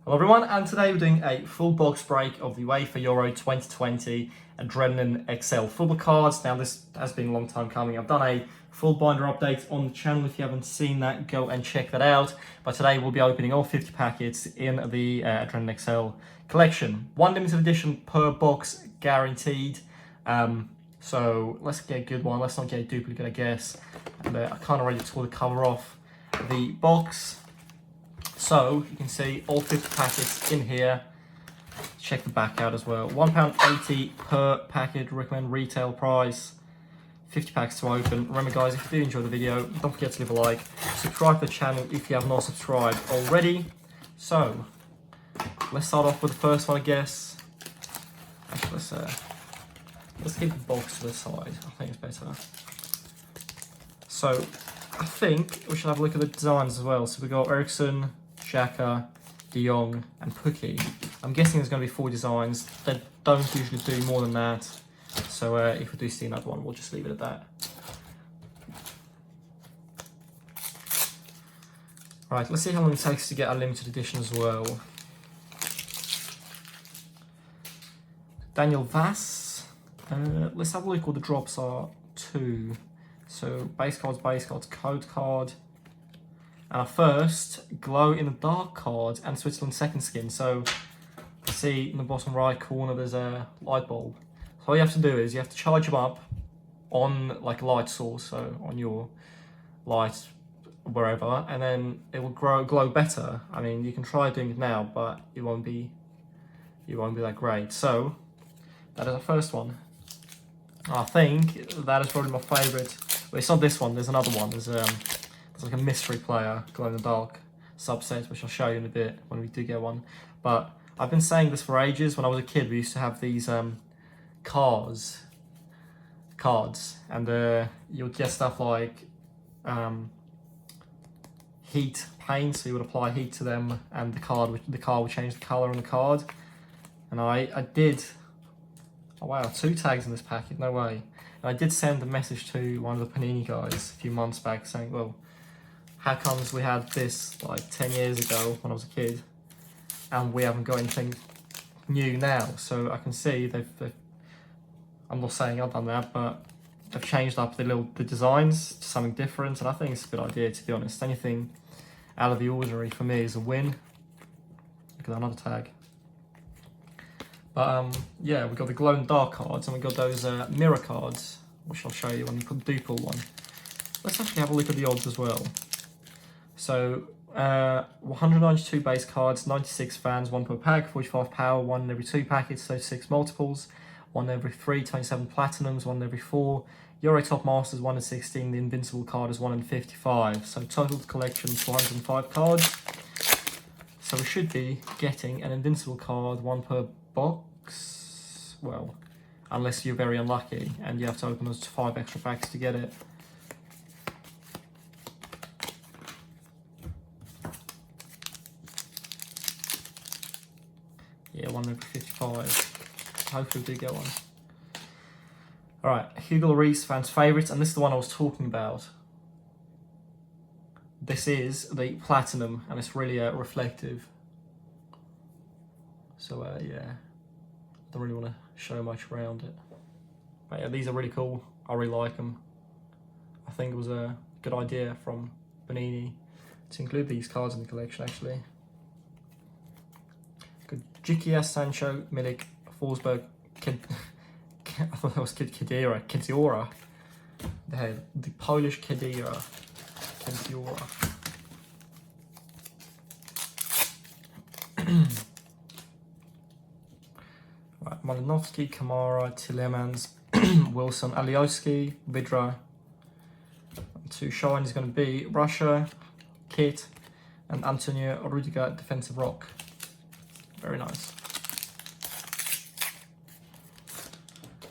Hello everyone, and today we're doing a full box break of the UEFA Euro 2020 Adrenaline XL football cards. Now this has been a long time coming. I've done a full binder update on the channel. If you haven't seen that, go and check that out. But today we'll be opening all 50 packets in the Adrenaline XL collection. One limited edition per box guaranteed. So let's get a good one. Let's not get a duplicate, I guess. And I can't already tore the cover off the box. So you can see all 50 packets in here. Check the back out as well. £1.80 per packet, recommend retail price. 50 packs to open. Remember guys, if you do enjoy the video, don't forget to leave a like. Subscribe to the channel if you have not subscribed already. So let's start off with the first one, I guess. Actually, let's keep the box to the side. I think it's better. So I think we should have a look at the designs as well. So we got Ericsson, Xhaka, De Jong, and Pukki. I'm guessing there's going to be 4 designs. They don't usually do more than that. So if we do see another one, we'll just leave it at that. Right, let's see how long it takes to get a limited edition as well. Daniel Vass. Let's have a look what the drops are. 2. So base cards, code card. And our first glow in the dark card and Switzerland second skin. So see in the bottom right corner there's a light bulb. So all you have to do is you have to charge them up on like a light source, so on your light wherever, and then it will glow better. I mean, you can try doing it now, but it won't be that great. So that is our first one. I think that is probably my favourite. Well, it's not this one. There's another one. There's like a mystery player glow in the dark subset, which I'll show you in a bit when we do get one. But I've been saying this for ages. When I was a kid, we used to have these cards, and you would get stuff like heat paint. So you would apply heat to them, and the car would change the color on the card. And I did. Oh wow, 2 tags in this packet. No way. And I did send a message to one of the Panini guys a few months back saying, well, how comes we had this like 10 years ago when I was a kid and we haven't got anything new now? So I can see they've I'm not saying I've done that, but they've changed up the designs to something different, and I think it's a good idea, to be honest. Anything out of the ordinary for me is a win. Look at that, another tag. But yeah, we've got the glow in the dark cards, and we've got those mirror cards, which I'll show you when you put the duple one. Let's actually have a look at the odds as well. So 192 base cards, 96 fans, 1 per pack, 45 power, 1 in every 2 packets, 36 multiples, 1 every 3, 27 platinums, 1 every 4, Euro Top Masters 1 in 16, the Invincible card is 1 in 55. So total collection 405 cards. So we should be getting an Invincible card, 1 per box. Well, unless you're very unlucky and you have to open those 5 extra packs to get it. Yeah, 1 every 55. Hopefully we do get one. Alright, Hugo Lloris, fans' favourites, and this is the one I was talking about. This is the Platinum, and it's really reflective. So yeah, I don't really want to show much around it. But yeah, these are really cool. I really like them. I think it was a good idea from Panini to include these cards in the collection, actually. Good Jikia, Sancho, Milik, Forsberg, I thought that was Kediora. The Polish Kediora. Right, Malinovsky, Kamara, Tillemans, Wilson, Alioski, Vidra. 2 shine is going to be Russia, Kit, and Antonio Rudiger, defensive rock. Very nice.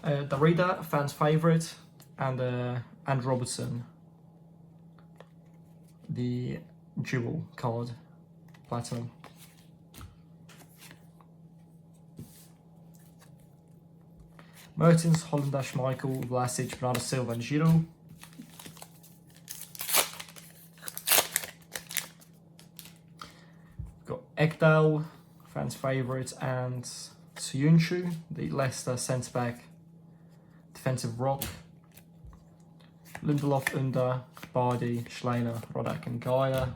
Darida, fans' favourite, and Andrew Robertson, the dual card, platinum. Mertens, Hollander, Schmeichel, Vlasic, Bernardo Silva, and Giroud. Got Ekdal, fans' favourite, and Suyunshu, the Leicester centre-back, defensive rock. Lindelof, Under, Bardi, Schleiner, Rodak and Gaia.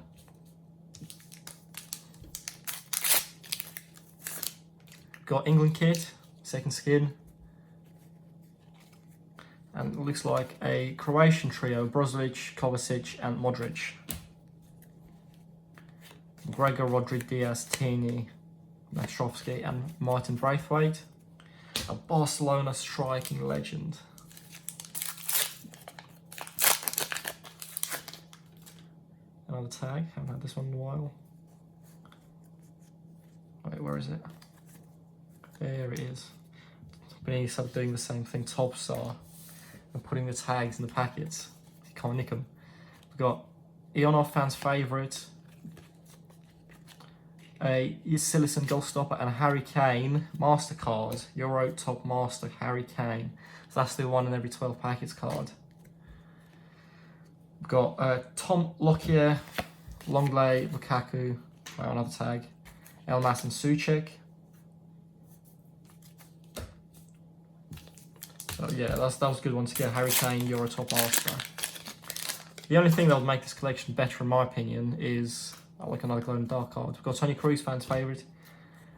Got England kit, second skin. And it looks like a Croatian trio, Brozovic, Kovacic and Modric. Gregor, Rodri, Diaz, Tini, Nastrovsky and Martin Braithwaite. A Barcelona striking legend. Another tag, haven't had this one in a while. Wait, where is it? There it is. Panini started doing the same thing Topps are, and putting the tags in the packets. You can't nick them. We've got Ionov, fans' favourite, a Silison goalstopper, and a Harry Kane Mastercard, Euro Top Master Harry Kane. So that's the 1 in every 12 packets card. We've got Tom Lockyer, Longley, Lukaku, another tag, Elmas and Souček. So yeah, that was a good one to get. Harry Kane, Euro Top Master. The only thing that would make this collection better, in my opinion, is like another glow in the dark card. We've got Tony Cruz, fans' favourite,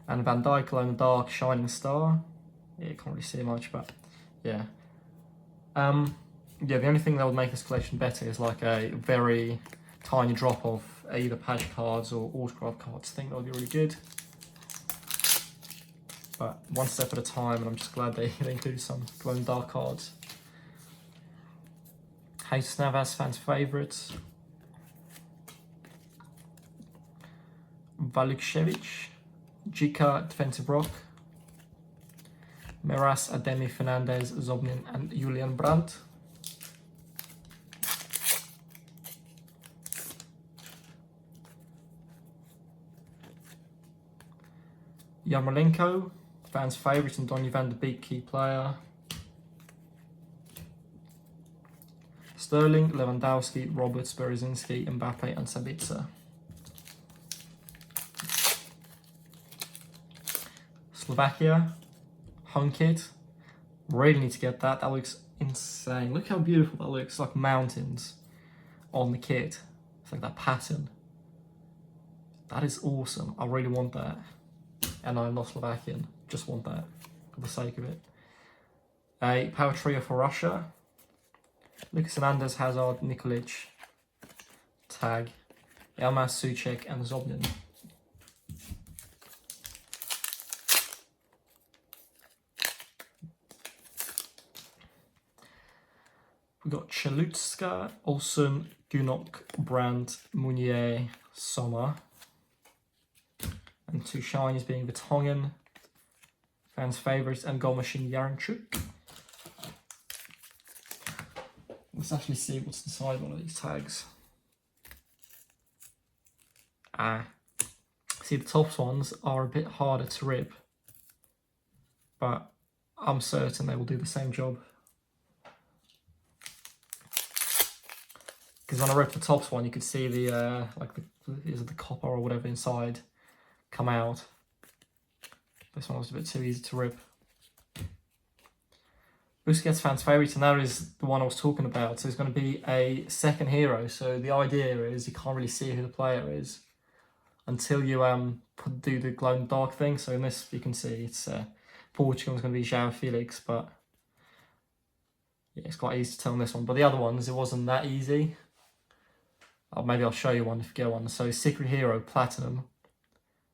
and Van Dijk, glow in the dark, shining star. Yeah, you can't really see much, but yeah. Yeah, the only thing that would make this collection better is like a very tiny drop of either patch cards or autograph cards. I think that would be really good. But one step at a time, and I'm just glad they include some glow in the dark cards. Jesus Navas, fans' favourites. Valuksevich, Jika, defensive rock. Meras, Ademi, Fernandez, Zobnin and Julian Brandt. Yarmolenko, fans' favourite, and Donny van de Beek, key player. Sterling, Lewandowski, Roberts, Berezzinski, Mbappe and Sabitzer. Slovakia, home kit. Really need to get that. That looks insane. Look how beautiful that looks. It's like mountains on the kit. It's like that pattern. That is awesome. I really want that. And I'm not Slovakian. Just want that for the sake of it. A power trio for Russia. Lucas Hernandez, Hazard, Nikolic, tag, Elmas, Souček and Zobnin. We've got Chalutska, Olsen, Gunok, Brandt, Munier, Sommer. And two shinies being Vertonghen, fans' favourites, and goal machine Yarenchuk. Let's actually see what's inside one of these tags. See, the top ones are a bit harder to rip, but I'm certain they will do the same job. Because when I ripped the tops one, you could see the is it the copper or whatever inside come out. This one was a bit too easy to rip. Busquets, fans' favourite, and that is the one I was talking about. So it's going to be a second hero. So the idea is you can't really see who the player is until you do the glow in the dark thing. So in this, you can see it's Portugal is going to be João Felix, but yeah, it's quite easy to tell on this one. But the other ones, it wasn't that easy. Maybe I'll show you one if you get one. So Secret Hero Platinum,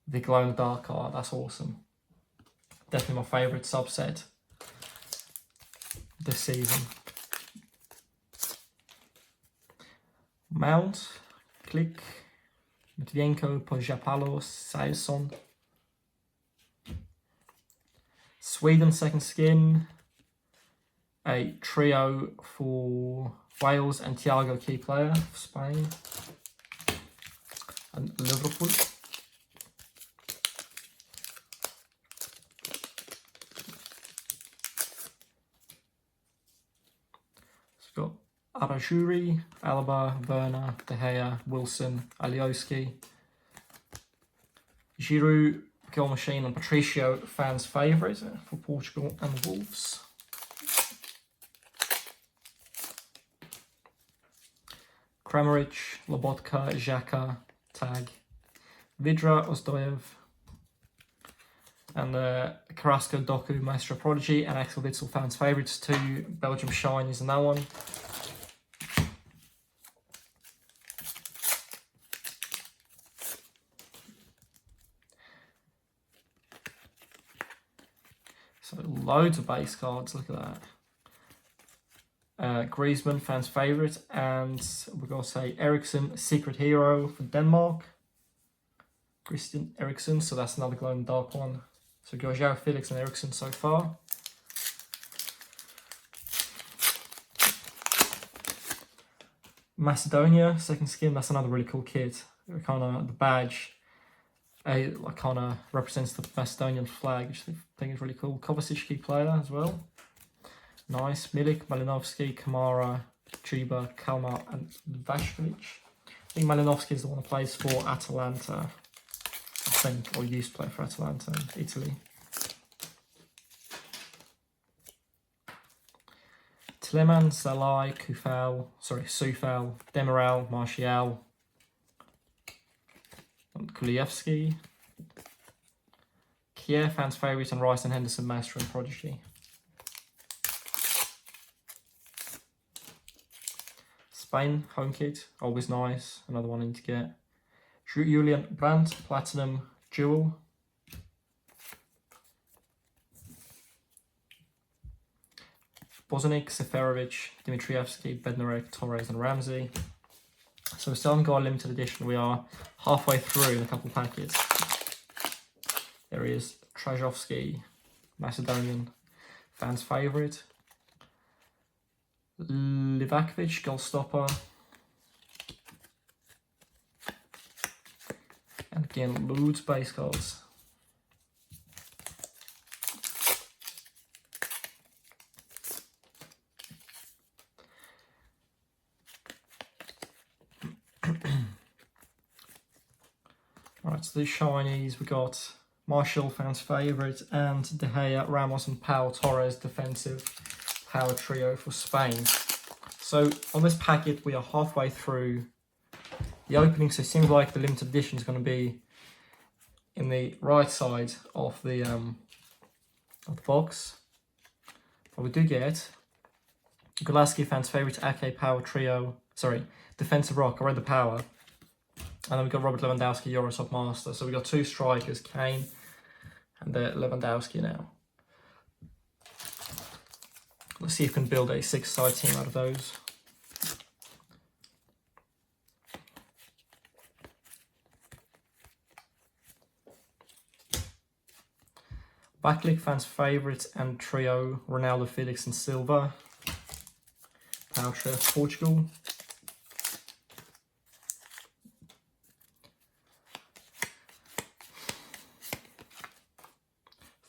the glow in the dark card. That's awesome. Definitely my favourite subset this season. Mount, Click, Matvienko, Pojapalos, Saison. Sweden, second skin. A trio for Wales and Thiago, key player for Spain. And Liverpool. Got Arajuri, Alaba, Werner, De Gea, Wilson, Alioski, Giroud, Goal Machine and Patricio, fans' favourite for Portugal and Wolves. Kramaric, Lobotka, Xhaka, Tag, Vidra, Ozdoev, and Carrasco, Doku, Maestro Prodigy, and Axel Witsel, fans' favourites. 2 Belgium shinies in that one. So loads of base cards, look at that. Griezmann, fans' favourite, and we're going to say Eriksen, Secret Hero for Denmark. Christian Eriksen, so that's another glow in the dark one. So we've got João Felix and Eriksen so far. Macedonia, second skin, that's another really cool kit. Kind of the badge, kind of represents the Macedonian flag, which I think is really cool. Kovacic, key player as well. Nice. Milik, Malinovsky, Kamara, Chiba, Kalmar, and Vashkovic. I think Malinovsky is the one who plays for Atalanta, I think, or used to play for Atalanta in Italy. Tilleman, Salai, Sufal, Demiral, Martial, and Kulievski. Kier, fans' favourite, and Rice and Henderson, Master and Prodigy. Spain, home kit, always nice. Another one I need to get. Julian Brandt, Platinum, Jewel. Bozanic, Seferovic, Dimitrievski, Bednarek, Torres, and Ramsey. So we still haven't got a limited edition. We are halfway through in a couple packets. There is Trajovski, Macedonian, fans' favourite. Livakovic, goal stopper. And again, loads base cards. Alright, so these shinies, we got Martial, fans' favourite, and De Gea, Ramos, and Pau Torres, defensive power trio for Spain. So on this packet, we are halfway through the opening, so it seems like the limited edition is going to be in the right side of the box. But we do get Golaski, fans' favourite, Ake, power trio, defensive rock, I read the power. And then we've got Robert Lewandowski, Eurotop Master. So we've got 2 strikers, Kane and Lewandowski now. Let's see if we can build a 6-side team out of those. Backlick, fans' favourite, and trio, Ronaldo, Felix, and Silva. Power trio, Portugal.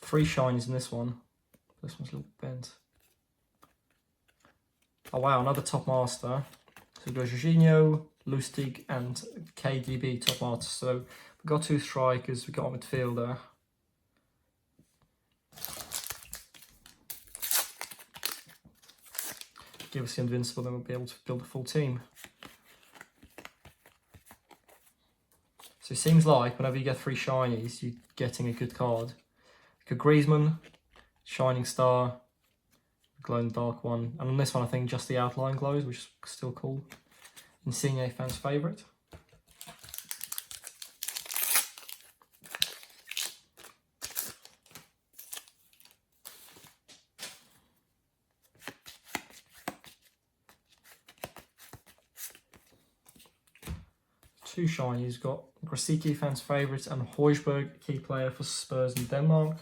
Three shinies in this one. This one's a little bent. Oh wow, another top master. So we've got Jorginho, Lustig, and KDB top master. So we've got 2 strikers, we've got a midfielder. Give us the invincible, then we'll be able to build a full team. So it seems like whenever you get 3 shinies, you're getting a good card. Griezmann, Shining Star, glow in the dark one, and on this one I think just the outline glows, which is still cool. Insigne, fans' favourite. Two shinies, got Grosicki, fans' favourite, and Højbjerg, key player for Spurs in Denmark.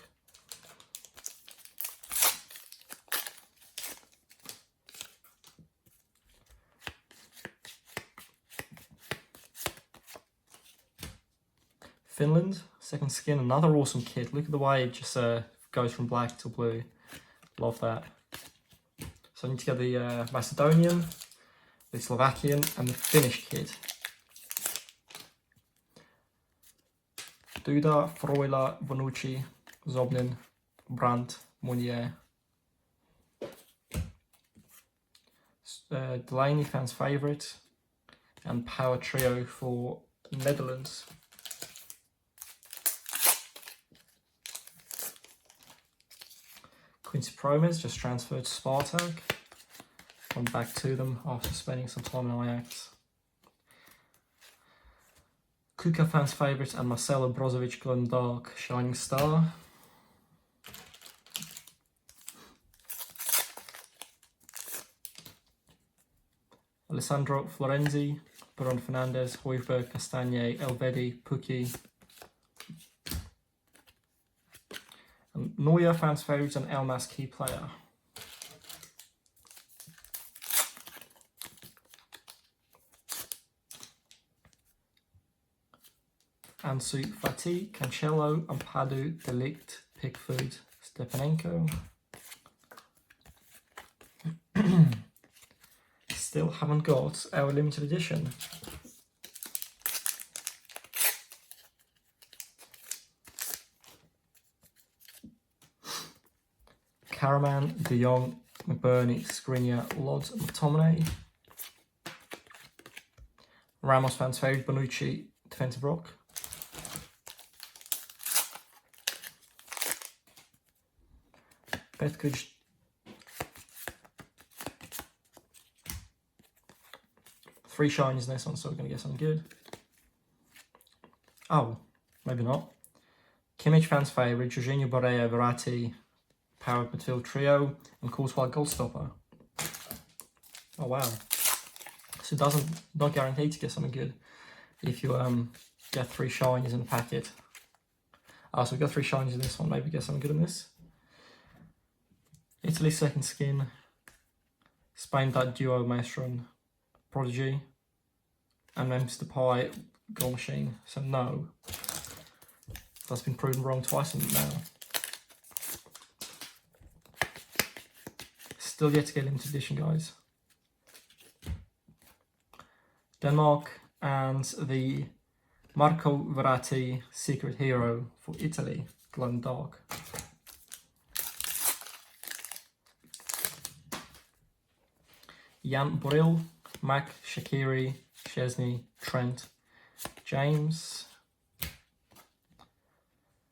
Finland, second skin, another awesome kit. Look at the way it just goes from black to blue. Love that. So I need to get the Macedonian, the Slovakian, and the Finnish kit. Duda, Freuler, Bonucci, Zobnin, Brandt, Meunier. Delaney, fans favourite, and power trio for Netherlands. Quincy Promes just transferred to Spartak. Gone back to them after spending some time in Ajax. Kuka, fans favourite, and Marcelo Brozovic, Glen Dark, Shining Star. Alessandro Florenzi, Bruno Fernandes, Højbjerg, Castagne, Elvedi, Pukki. And Neuer, fans favourites, and Elmas, key player. Ansu Fati, Cancelo, Ampadu, Delict, Pickford, Stepanenko. Still haven't got our limited edition. Karaman, De Jong, McBurney, Skriniar, Lodz, McTominay. Ramos, fans favourite, Bonucci, defensive rock. Petkovic, three shinies in this one, so we're going to get something good. Oh, maybe not. Kimmich, fans favourite, Jorginho, Borrell, Verratti, powered midfield trio, and Courtois, goal stopper. Oh wow. So it not guaranteed to get something good if you get three shinies in the packet. Oh, so we got three shinies in this one, maybe get something good in this. Italy, second skin. Spain, that duo, Maestron, Prodigy, and Memphis Depay, goal machine. So no, that's been proven wrong twice now. Still yet to get limited edition, guys. Denmark and the Marco Verratti secret hero for Italy, Glen Dark. Jan Boril, Mac, Shaqiri, Chesney, Trent, James.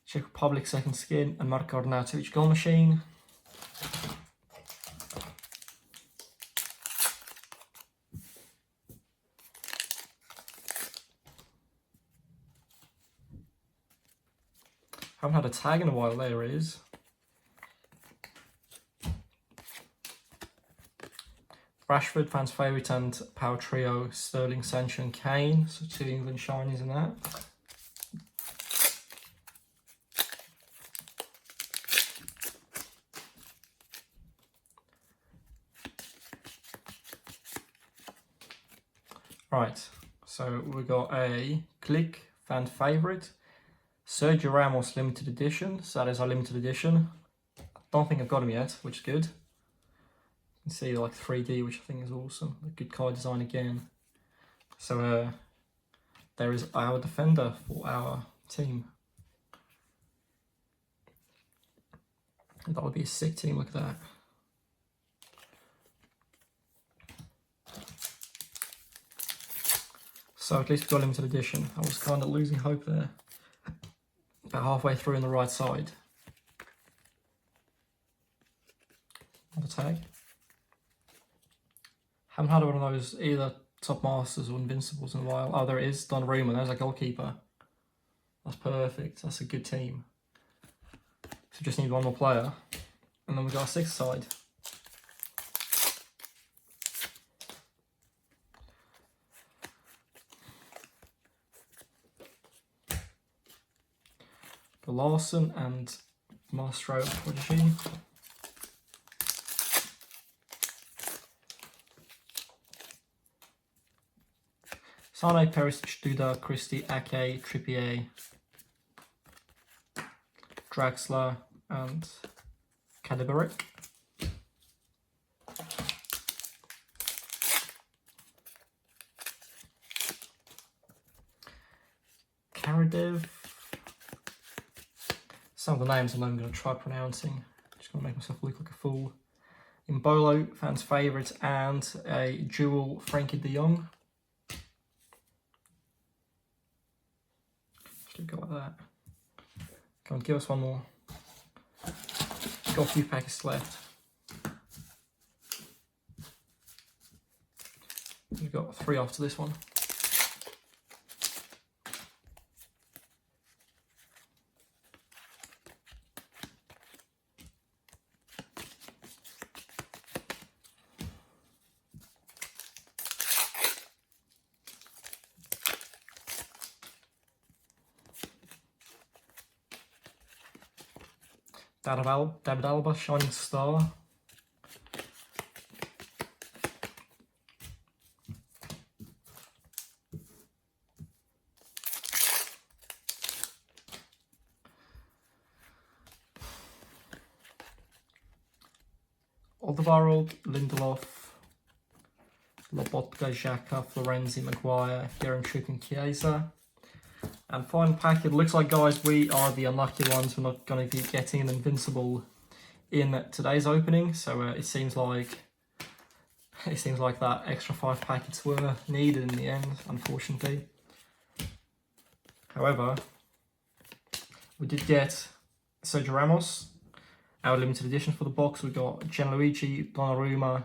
Czech Republic, second skin, and Marko Arnautovic, goal machine. Haven't had a tag in a while, there it is. Rashford, fans favourite, and power trio, Sterling, Sancho and Kane. So two England shinies in that. Right, so we got a Click, fan favourite, Sergio Ramos limited edition. So that is our limited edition. I don't think I've got him yet, which is good. You can see like 3D, which I think is awesome. A good card design again. So there is our defender for our team. That would be a sick team, look at that. So at least we got limited edition. I was kind of losing hope there. About halfway through on the right side. Not a tag. Haven't had one of those either Top Masters or Invincibles in a while. Oh, there it is, Donnarumma. There's a goalkeeper. That's perfect. That's a good team. So just need one more player. And then we've got our sixth side. The Larson and Mastro Prodigy. Sane, Perisic, Duda, Christie, Ake, Trippier, Draxler, and Kadebaric. Karadev, some of the names I'm not even going to try pronouncing. Just going to make myself look like a fool. Imbolo, fans' favourite, and a dual Frankie de Jong. Should go like that. Come on, give us one more. Got a few packets left. We've got 3 after this one. David Alba, Shining Star. Alderweireld, Lindelof, Lobotka, Xhaka, Florenzi, Maguire, Yaremchuk and Chiesa. And final packet, looks like, guys, we are the unlucky ones. We're not going to be getting an Invincible in today's opening. So it seems like that extra 5 packets were needed in the end, unfortunately. However, we did get Sergio Ramos, our limited edition for the box. We got Gianluigi Donnarumma,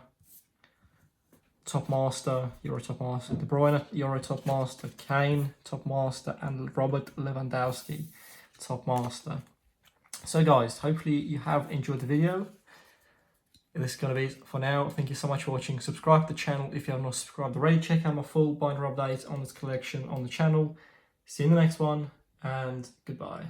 Top Master, Euro Top Master, De Bruyne, Euro Top Master, Kane, Top Master, and Robert Lewandowski, Top Master. So guys, hopefully you have enjoyed the video. This is going to be it for now. Thank you so much for watching. Subscribe to the channel if you have not subscribed already. Check out my full binder updates on this collection on the channel. See you in the next one, and goodbye.